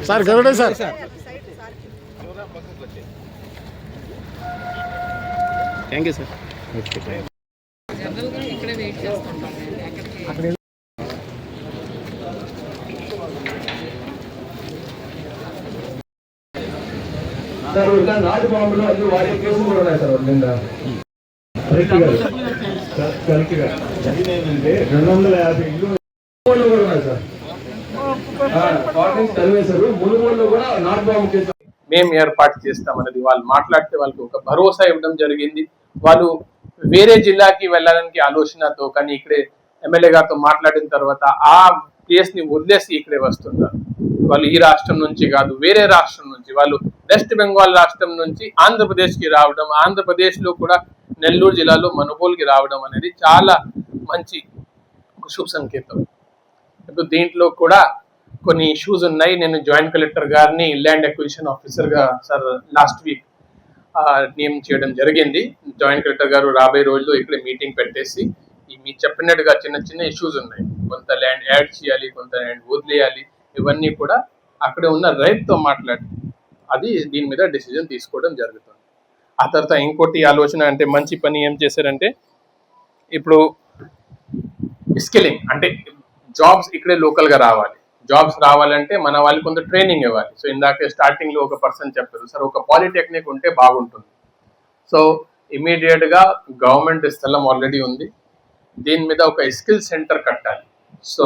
Sir గరుడే sir thank you sir. ఇక్కడే wait చేస్తుంటాం. సార్ నాటు బాంబులు అది వారి కేసులు కూడా ఉన్నాయి సార్ నిన్న కరెక్ట్గా ఏంటంటే 250 ఇల్లు కూడా ఉన్నాయి సార్. చదివేశారు మునుగోడులో కూడా నాటు బాంబు కేసు మేము ఏర్పాటు చేస్తామన్నది వాళ్ళు మాట్లాడితే వాళ్ళకి ఒక భరోసా ఇవ్వడం జరిగింది. వాళ్ళు వేరే జిల్లాకి వెళ్ళడానికి ఆలోచనతో, కానీ ఇక్కడే ఎమ్మెల్యే గారితో మాట్లాడిన తర్వాత ఆ ప్లేస్ ని వదిలేసి ఇక్కడే వస్తున్నారు. వాళ్ళు ఈ రాష్ట్రం నుంచి కాదు, వేరే రాష్ట్రం నుంచి, వాళ్ళు వెస్ట్ బెంగాల్ రాష్ట్రం నుంచి ఆంధ్రప్రదేశ్కి రావడం, ఆంధ్రప్రదేశ్లో కూడా నెల్లూరు జిల్లాలో మనుగోలుకి రావడం అనేది చాలా మంచి శుభ సంకేతం. ఇప్పుడు దీంట్లో కూడా కొన్ని ఇష్యూస్ ఉన్నాయి. నేను జాయింట్ కలెక్టర్ గారిని ల్యాండ్ అక్విజిషన్ ఆఫీసర్గా సార్ లాస్ట్ వీక్ నియమం చేయడం జరిగింది. జాయింట్ కలెక్టర్ గారు రాబోయే రోజుల్లో ఇక్కడ మీటింగ్ పెట్టేసి మీరు చెప్పినట్టుగా చిన్న చిన్న ఇష్యూస్ ఉన్నాయి, కొంత ల్యాండ్ యాడ్ చేయాలి, కొంత ల్యాండ్ వదిలేయాలి, ఇవన్నీ కూడా అక్కడే ఉన్న రైతుతో మాట్లాడి అది దీని మీద డెసిజన్ తీసుకోవడం జరుగుతుంది. ఆ తర్వాత ఇంకోటి ఆలోచన అంటే మంచి పని ఏం చేశారంటే ఇప్పుడు స్కిల్లింగ్ అంటే జాబ్స్ ఇక్కడే లోకల్గా రావాలి. జాబ్స్ రావాలంటే మన వాళ్ళకి కొంత ట్రైనింగ్ ఇవ్వాలి. సో ఇందాకే స్టార్టింగ్లో ఒక పర్సన్ చెప్పారు సార్ ఒక పాలిటెక్నిక్ ఉంటే బాగుంటుంది. సో ఇమీడియట్గా గవర్నమెంట్ స్థలం ఆల్రెడీ ఉంది, దీని మీద ఒక స్కిల్ సెంటర్ కట్టాలి. సో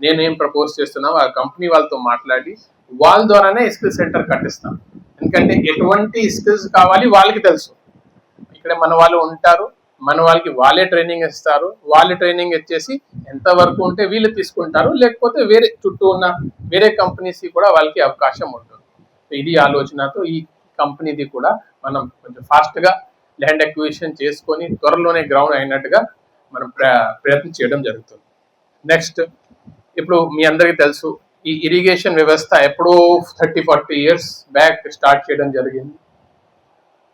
నేనేం ప్రపోజ్ చేస్తున్నావు ఆ కంపెనీ వాళ్ళతో మాట్లాడి వాళ్ళ ద్వారానే స్కిల్ సెంటర్ కట్టిస్తాం. ఎందుకంటే ఎటువంటి స్కిల్స్ కావాలి వాళ్ళకి తెలుసు. ఇక్కడ మన వాళ్ళు ఉంటారు, మన వాళ్ళకి వాళ్ళే ట్రైనింగ్ ఇస్తారు, వాళ్ళే ట్రైనింగ్ ఇచ్చేసి ఎంతవరకు ఉంటే వీళ్ళు తీసుకుంటారు, లేకపోతే వేరే చుట్టూ ఉన్న వేరే కంపెనీస్కి కూడా వాళ్ళకి అవకాశం ఉంటుంది. ఇది ఆలోచనతో ఈ కంపెనీది కూడా మనం కొంచెం ఫాస్ట్గా ల్యాండ్ అక్విజిషన్ చేసుకొని త్వరలోనే గ్రౌండ్ అయినట్టుగా మనం ప్రయత్నం చేయడం జరుగుతుంది. నెక్స్ట్ ఇప్పుడు మీ అందరికీ తెలుసు ఈ ఇరిగేషన్ వ్యవస్థ ఎప్పుడో 30-40 years బ్యాక్ స్టార్ట్ చేయడం జరిగింది.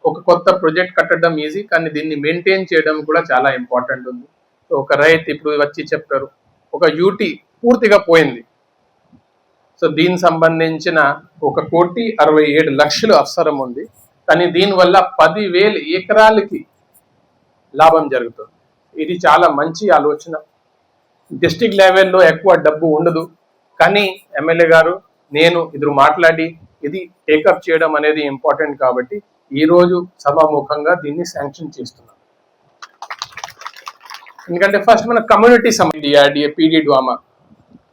ఒక కొత్త ప్రాజెక్ట్ కట్టడం ఈజీ, కానీ దీన్ని మెయింటైన్ చేయడం కూడా చాలా ఇంపార్టెంట్ ఉంది. సో ఒక రైతు ఇప్పుడు వచ్చి చెప్పారు ఒక యూటీ పూర్తిగా పోయింది, సో దీనికి సంబంధించిన 1,67,00,000 అవసరం ఉంది, కానీ దీనివల్ల 10,000 ఎకరాలకి లాభం జరుగుతుంది. ఇది చాలా మంచి ఆలోచన. డిస్ట్రిక్ట్ లెవెల్లో ఎక్కువ డబ్బు ఉండదు, కానీ ఎమ్మెల్యే గారు నేను ఇద్దరు మాట్లాడి ఇది టేకప్ చేయడం అనేది ఇంపార్టెంట్ కాబట్టి ఈరోజు సభాముఖంగా దీన్ని శాంక్షన్ చేస్తున్నాం. ఎందుకంటే ఫస్ట్ మన కమ్యూనిటీ డిఆర్డిఏ పీడీ డ్వామా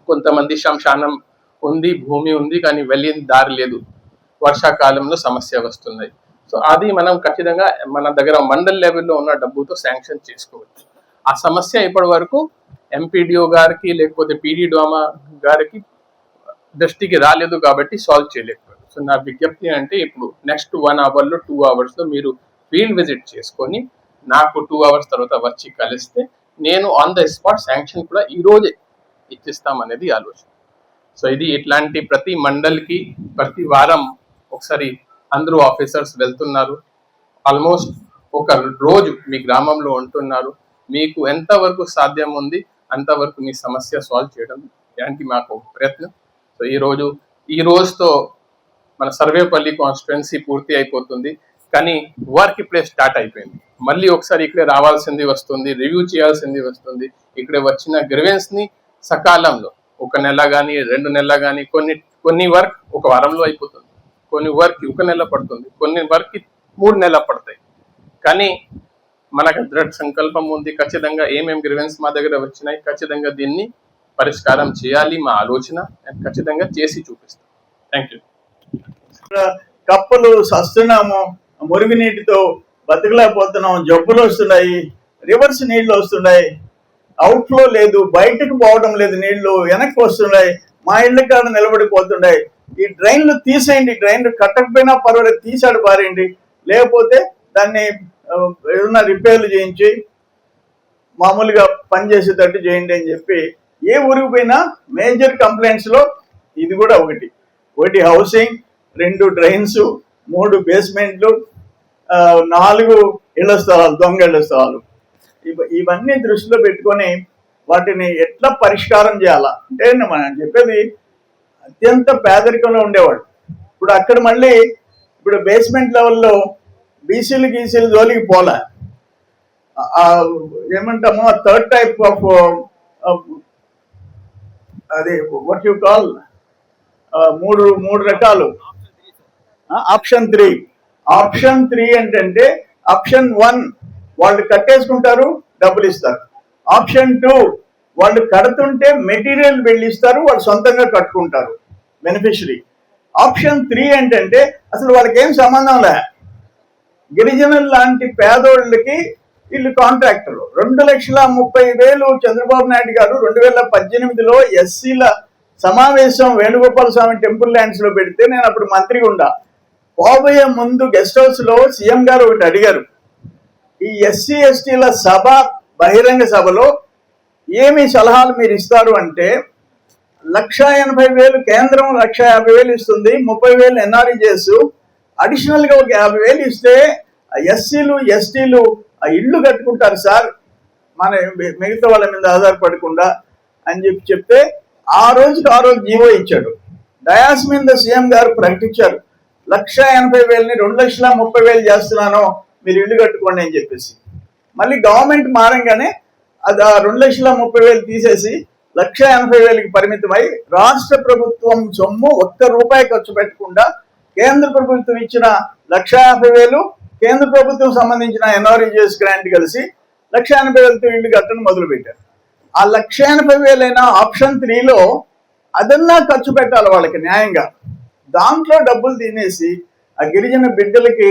కొంతమంది శ్మశానం ఉంది, భూమి ఉంది, కానీ వెళ్ళిన దారి లేదు, వర్షాకాలంలో సమస్య వస్తున్నాయి. సో అది మనం ఖచ్చితంగా మన దగ్గర మండల్ లెవెల్లో ఉన్న డబ్బుతో శాంక్షన్ చేసుకోవచ్చు. ఆ సమస్య ఇప్పటి వరకు ఎంపీడీఓ గారికి లేకపోతే పీడీ డ్వామా గారికి దృష్టికి రాలేదు కాబట్టి సాల్వ్ చేయలేకపోయారు. సో నా విజ్ఞప్తి అంటే ఇప్పుడు నెక్స్ట్ 1 hourలో 2 hours మీరు ఫీల్డ్ విజిట్ చేసుకొని నాకు 2 hours తర్వాత వచ్చి కలిస్తే నేను ఆన్ ద స్పాట్ శాంక్షన్ కూడా ఈరోజే ఇచ్చిస్తామనేది ఆలోచన. సో ఇది ఇట్లాంటి ప్రతి మండల్కి ప్రతి వారం ఒకసారి అందరూ ఆఫీసర్స్ వెళ్తున్నారు, ఆల్మోస్ట్ ఒక రోజు మీ గ్రామంలో ఉంటున్నారు. మీకు ఎంతవరకు సాధ్యం ఉంది అంతవరకు మీ సమస్య సాల్వ్ చేయడం దానికి మాకు ప్రయత్నం. సో ఈ రోజుతో మన సర్వేపల్లి కాన్స్టిట్యుయెన్సీ పూర్తి అయిపోతుంది, కానీ వర్క్ ఇప్పుడే స్టార్ట్ అయిపోయింది. మళ్ళీ ఒకసారి ఇక్కడే రావాల్సింది వస్తుంది, రివ్యూ చేయాల్సింది వస్తుంది. ఇక్కడ వచ్చిన గ్రీవెన్స్ని సకాలంలో 1 నెల కానీ 2 నెలలు కానీ కొన్ని వర్క్ 1 వారంలో అయిపోతుంది, కొన్ని వర్క్ 1 నెల పడుతుంది, కొన్ని వర్క్ 3 నెలలు పడతాయి. కానీ మనకు దృఢ సంకల్పం ఉంది, ఖచ్చితంగా ఏమేమి గ్రీవెన్స్ మా దగ్గర వచ్చినాయి ఖచ్చితంగా దీన్ని పరిష్కారం చేయాలి మా ఆలోచన, ఖచ్చితంగా చేసి చూపిస్తాం. Thank you. కప్పలు సస్తున్నాము, మురుగునీటితో బతకలేకపోతున్నాం, జబ్బులు వస్తున్నాయి, రివర్స్ నీళ్లు వస్తున్నాయి, అవుట్ఫ్లో లేదు, బయటకు పోవడం లేదు, నీళ్లు వెనక్కి వస్తున్నాయి, మా ఇళ్ళ కాడ నిలబడిపోతున్నాయి. ఈ డ్రైన్లు తీసేయండి, డ్రైన్లు కట్టకపోయినా పర్వాలేదు తీసాడు పారేయండి, లేకపోతే దాన్ని ఏదైనా రిపేర్లు చేయించి మామూలుగా పనిచేసేటట్టు చేయండి అని చెప్పి ఏ ఊరికి పోయినా మేజర్ కంప్లైంట్స్లో ఇది కూడా ఒకటి హౌసింగ్, 2 డ్రైన్స్, 3 బేస్మెంట్లు, 4 ఇళ్ల స్థలాలు, దొంగ ఇళ్ల స్థలాలు. ఇవన్నీ దృష్టిలో పెట్టుకొని వాటిని ఎట్లా పరిష్కారం చేయాలా అంటే మనం చెప్పేది అత్యంత పేదరికంలో ఉండేవాడు. ఇప్పుడు అక్కడ మళ్ళీ ఇప్పుడు బేస్మెంట్ లెవెల్లో బీసీలు గీసీలు జోలికి పోలే. ఏమంటాము థర్డ్ టైప్ ఆఫ్ అదే వాట్ యు కాల్ మూడు రకాలు. ఆప్షన్ 3 ఏంటంటే ఆప్షన్ 1 వాళ్ళు కట్టేసుకుంటారు, డబ్బులు ఇస్తారు. ఆప్షన్ 2 వాళ్ళు కడుతుంటే మెటీరియల్ వెళ్ళిస్తారు, వాళ్ళు సొంతంగా కట్టుకుంటారు బెనిఫిషరీ. ఆప్షన్ 3 ఏంటంటే అసలు వాళ్ళకి ఏం సంబంధం లే, గిరిజనులు లాంటి పేదోళ్ళకి వీళ్ళు కాంట్రాక్టర్లు. 2,30,000 చంద్రబాబు నాయుడు గారు 2018లో ఎస్సీల సమావేశం వేణుగోపాల స్వామి టెంపుల్ ల్యాండ్స్ లో పెడితే నేను అప్పుడు మంత్రిగా ఉండా. పోబోయే ముందు గెస్ట్ హౌస్ లో సీఎం గారు ఒకటి అడిగారు, ఈ ఎస్సీ ఎస్టీల సభ బహిరంగ సభలో ఏమి సలహాలు మీరు ఇస్తారు అంటే 1,80,000 కేంద్రం 1,50,000 ఇస్తుంది, 30,000 ఎన్ఆర్ఈ చేసు, అడిషనల్ గా ఒక 50,000 ఇస్తే ఎస్సీలు ఎస్టీలు ఆ ఇళ్ళు కట్టుకుంటారు సార్, మన మిగతా వాళ్ళ మీద ఆధారపడకుండా అని చెప్తే ఆ రోజు జీవో ఇచ్చాడు. డయాస్ మీద సీఎం గారు ప్రకటించారు, 1,80,000ని 2,30,000 చేస్తున్నాను, మీరు ఇల్లు కట్టుకోండి అని చెప్పేసి. మళ్ళీ గవర్నమెంట్ మారంగానే అది ఆ 2,30,000 తీసేసి 1,80,000కి పరిమితమై రాష్ట్ర ప్రభుత్వం సొమ్ము ₹1 ఖర్చు పెట్టకుండా కేంద్ర ప్రభుత్వం ఇచ్చిన 1,50,000 కేంద్ర ప్రభుత్వం సంబంధించిన ఎన్ఆర్ఈజీఎస్ గ్రాంట్ కలిసి 1,80,000తో ఇల్లు కట్టడం మొదలు పెట్టారు. ఆ 1,80,000 ఆప్షన్ 3లో అదన్నా ఖర్చు పెట్టాలి వాళ్ళకి న్యాయంగా. దాంట్లో డబ్బులు తినేసి ఆ గిరిజన బిడ్డలకి